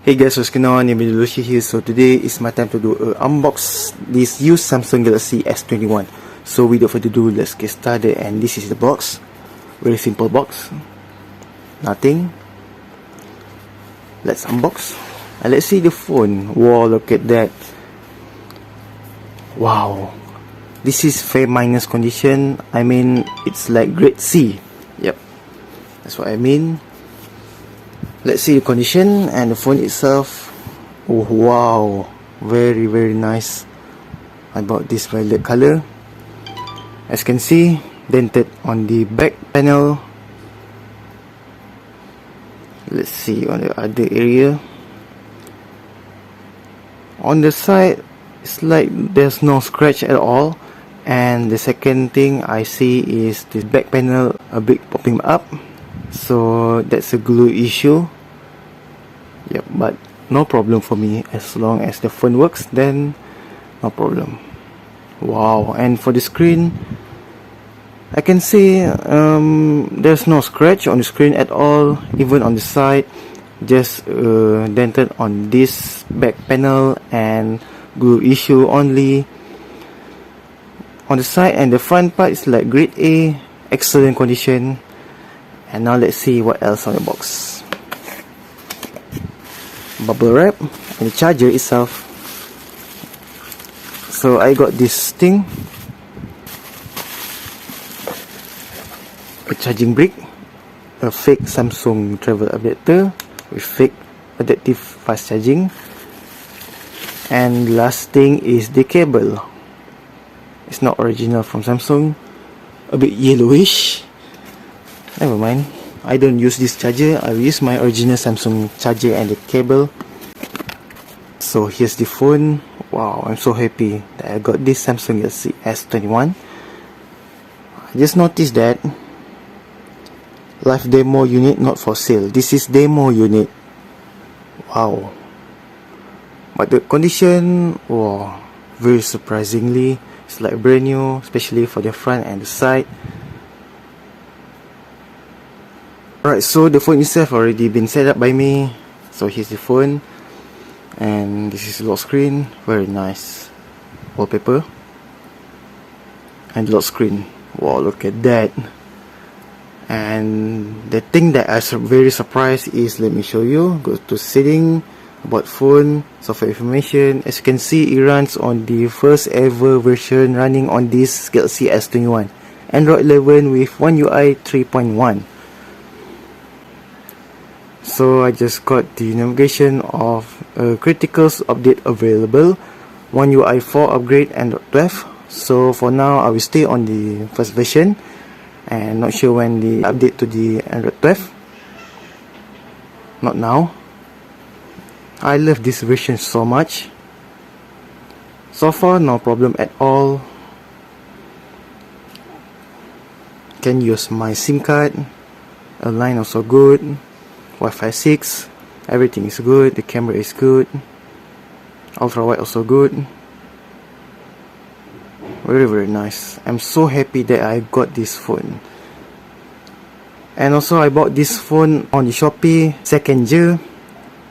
Hey guys, what's going on? Lucy here. So today is my time to do a unbox this used Samsung Galaxy S21. So without further ado, let's get started. And this is the box. Very simple box. Nothing. Let's unbox. And let's see the phone. Wow, look at that. Wow. This is fair minus condition. I mean, it's like grade C. Yep. That's what I mean. Let's see the condition and the phone itself. Oh wow, very nice. I bought this violet color. As you can see, dented on the back panel. Let's see on the other area. On the side, it's like there's no scratch at all. And the second thing I see is the back panel a bit popping up. So that's a glue issue. Yep, but no problem for me as long as the phone works, then no problem. Wow, and for the screen, I can see there's no scratch on the screen at all, even on the side. Just dented on this back panel and glue issue only. On the side and the front part is like grade A, excellent condition. And now let's see what else on the box. Bubble wrap and the charger itself. So I got this thing, a charging brick, a fake Samsung travel adapter with fake adaptive fast charging, and last thing is the cable. It's not original from Samsung, a bit yellowish. Never mind, I don't use this charger. I use my original Samsung charger and the cable. So here's the phone. Wow, I'm so happy that I got this Samsung Galaxy S21. I just noticed that live demo unit not for sale. This is demo unit. Wow. But the condition, wow, very surprisingly, it's like brand new, especially for the front and the side. Alright, so the phone itself already been set up by me. So here's the phone, and this is the lock screen. Very nice wallpaper and lock screen. Wow, look at that. And the thing that I was very surprised is, let me show you. Go to setting, about phone, software information. As you can see, it runs on the first ever version running on this Galaxy S21, Android 11 with One UI 3.1. So I just got the notification of a critical update available, One UI 4 upgrade Android 12. So for now, I will stay on the first version, and not sure when the update to the Android 12. Not now. I love this version so much. So far, no problem at all. Can use my SIM card. A line also good. Wi-Fi 6, everything is good. The camera is good. Ultra wide also good. Very nice. I'm so happy that I got this phone. And also I bought this phone on the Shopee, second year.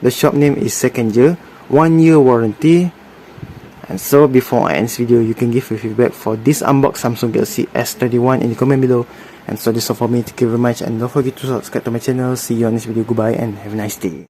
The shop name is Second Year, 1 year warranty. And so before I end this video, you can give your feedback for this unboxed Samsung Galaxy S21 in the comment below. And so that's all for me. Thank you very much, and don't forget to subscribe to my channel. See you on this video. Goodbye and have a nice day.